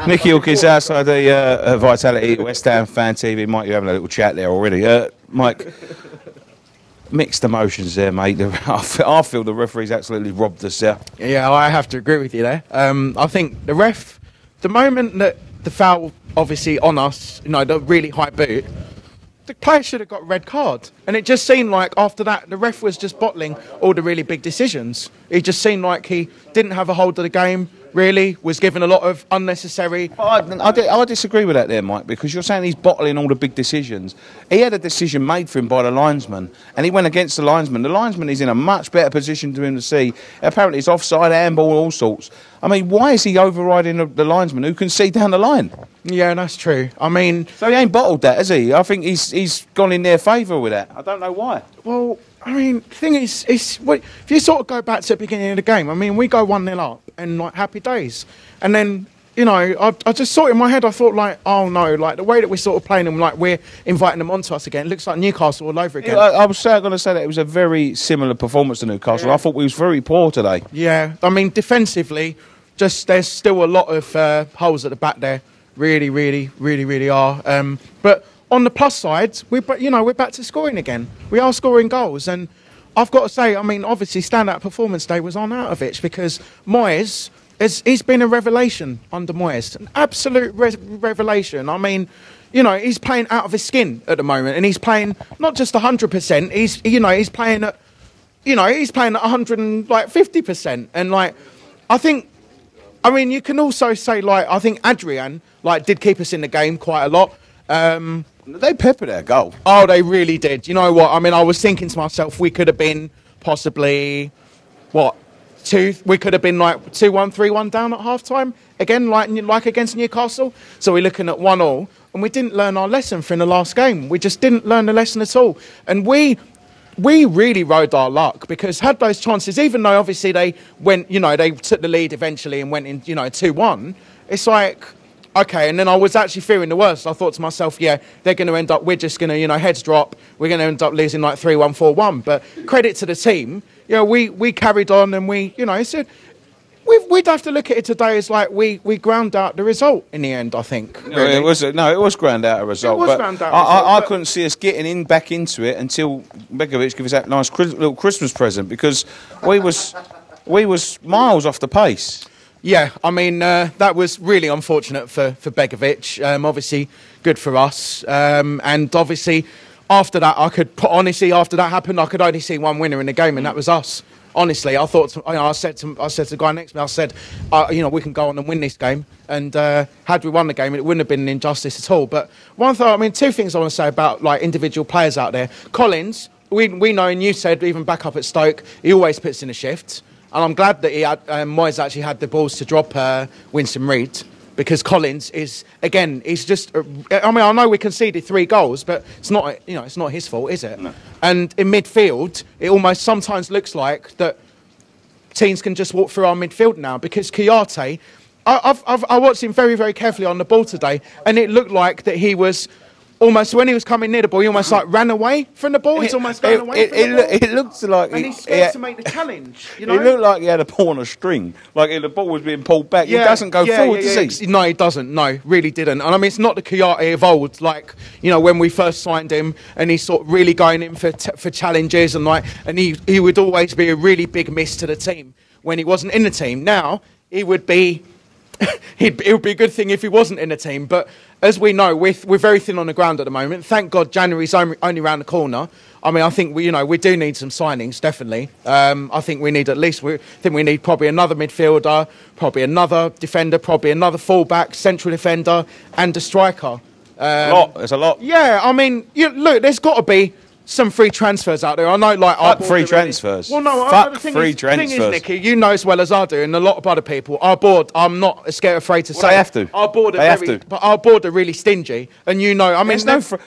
Nicky Hawkins outside the Vitality West Ham Fan TV. Mike, you're having a little chat there already. Mike, mixed emotions there, mate. I feel the referee's absolutely robbed us there. Yeah, I have to agree with you there. I think the ref, the moment that the foul obviously on us, the really high boot, the player should have got a red card. And it just seemed like after that, the ref was just bottling all the really big decisions. It just seemed like he didn't have a hold of the game, really, was given a lot of unnecessary... I disagree with that there, Mike, because you're saying he's bottling all the big decisions. He had a decision made for him by the linesman, and he went against the linesman. The linesman is in a much better position to him to see. Apparently it's offside, handball, all sorts. I mean, why is he overriding the linesman who can see down the line? Yeah, that's true. I mean... So he ain't bottled that, has he? I think he's gone in their favour with that. I don't know why. Well, I mean, the thing is, if you sort of go back to the beginning of the game, I mean, we go 1-0 up and, happy days. And then, I just saw it in my head, I thought, oh, no, the way that we're sort of playing them, we're inviting them onto us again. It looks like Newcastle all over again. Yeah, I was going to say that it was a very similar performance to Newcastle. Yeah. I thought we was very poor today. Yeah, I mean, defensively, there's still a lot of holes at the back there. Really, really, really, really are. But on the plus side, we're back to scoring again. We are scoring goals, and I've got to say, I mean, obviously, standout performance day was on Arnautovic because Moyes, he's been a revelation under Moyes, an absolute revelation. I mean, he's playing out of his skin at the moment, and he's playing not just 100%. He's playing at, he's playing at 150%, and I think. I mean, you can also say, I think Adrian, did keep us in the game quite a lot. They peppered our goal. Oh, they really did. You know what? I mean, I was thinking to myself, we could have been possibly, we could have been 2-1, 3-1 down at half-time. Again, like against Newcastle. So we're looking at 1-1. And we didn't learn our lesson from the last game. We just didn't learn the lesson at all. And we really rode our luck because had those chances, even though obviously they went, they took the lead eventually and went in, 2-1. It's okay. And then I was actually fearing the worst. I thought to myself, yeah, they're going to end up, we're just going to, heads drop. We're going to end up losing 3-1, 4-1. But credit to the team, we carried on and we'd have to look at it today as we ground out the result in the end, I think. Really. It was ground out a result. I couldn't see us getting back into it until Begovic gave us that nice little Christmas present because we was miles off the pace. Yeah, I mean, that was really unfortunate for Begovic. Obviously, good for us. And obviously, after that, after that happened, I could only see one winner in the game, and that was us. Honestly, I thought, I said to the guy next to me, I said, we can go on and win this game. And had we won the game, it wouldn't have been an injustice at all. But two things I want to say about individual players out there. Collins, we know, and you said even back up at Stoke, he always puts in a shift. And I'm glad that Moyes actually had the balls to drop Winston Reid. Because Collins is, again, he's just... I know we conceded 3 goals, but it's not, it's not his fault, is it? No. And in midfield, it almost sometimes looks like that teams can just walk through our midfield now. Because Kouyaté, I watched him very, very carefully on the ball today, and it looked like that he was... Almost when he was coming near the ball, he almost ran away from the ball. He's almost going away from the ball. It looked like... And he's scared to make the challenge, It looked like he had a ball on a string. Like the ball was being pulled back. Yeah, he doesn't go forward, does he? No, he doesn't. No, really didn't. And I mean, it's not the Kouyaté of old. When we first signed him and he's sort of really going in for challenges and he would always be a really big miss to the team when he wasn't in the team. Now, he would be... it would be a good thing if he wasn't in the team, but as we know, we're very thin on the ground at the moment. Thank God January's only around the corner. I mean, I think we do need some signings, definitely. I think we need probably another midfielder, probably another defender, probably another fullback, central defender, and a striker. There's a lot. Yeah, I mean, look, there's got to be some free transfers out there. I know, fuck free transfers. Well, no, fuck free transfers. The thing is, Nicky, you know as well as I do, and a lot of other people, our board, I'm not afraid to say. They have to. Our board but our board are really stingy, and I mean,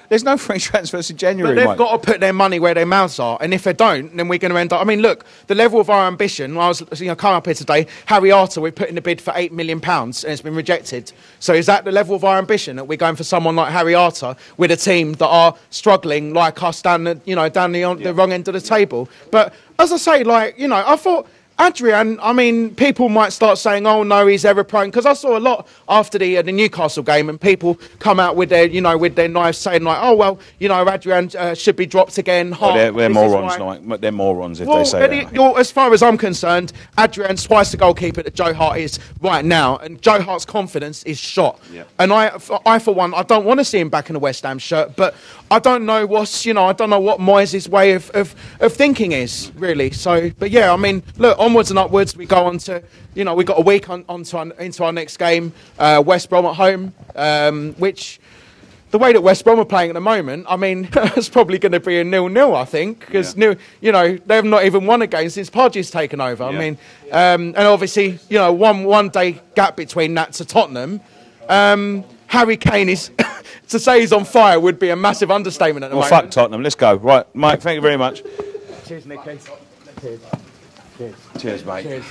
there's no free transfers in January. But they've got to put their money where their mouths are, and if they don't, then we're going to end up. I mean, look, the level of our ambition. When I was coming up here today, Harry Arter, we put in a bid for £8 million, and it's been rejected. So is that the level of our ambition that we're going for someone like Harry Arter with a team that are struggling like us down the wrong end of the table? But as I say, I thought Adrian, I mean, people might start saying, "Oh no, he's error prone," because I saw a lot after the Newcastle game, and people come out with their, with their knives, saying like, "Oh well, Adrian should be dropped again." Well, they're morons, like they're morons if they say that. As far as I'm concerned, Adrian's twice the goalkeeper that Joe Hart is right now, and Joe Hart's confidence is shot. Yeah. And I for one, I don't want to see him back in a West Ham shirt, but I don't know what's, I don't know what Moyes' way of thinking is really. So, but yeah, I mean, look. Onwards and upwards, we go on to, we got a week into our next game, West Brom at home, which, the way that West Brom are playing at the moment, I mean, it's probably going to be a 0-0, I think, because, they've not even won a game since Pudge's taken over. Yeah. I mean, and obviously, one day gap between that to Tottenham. Harry Kane is, to say he's on fire would be a massive understatement at the moment. Well, fuck Tottenham, let's go. Right, Mike, thank you very much. Cheers, Nicky. Cheers. Cheers, mate. Cheers.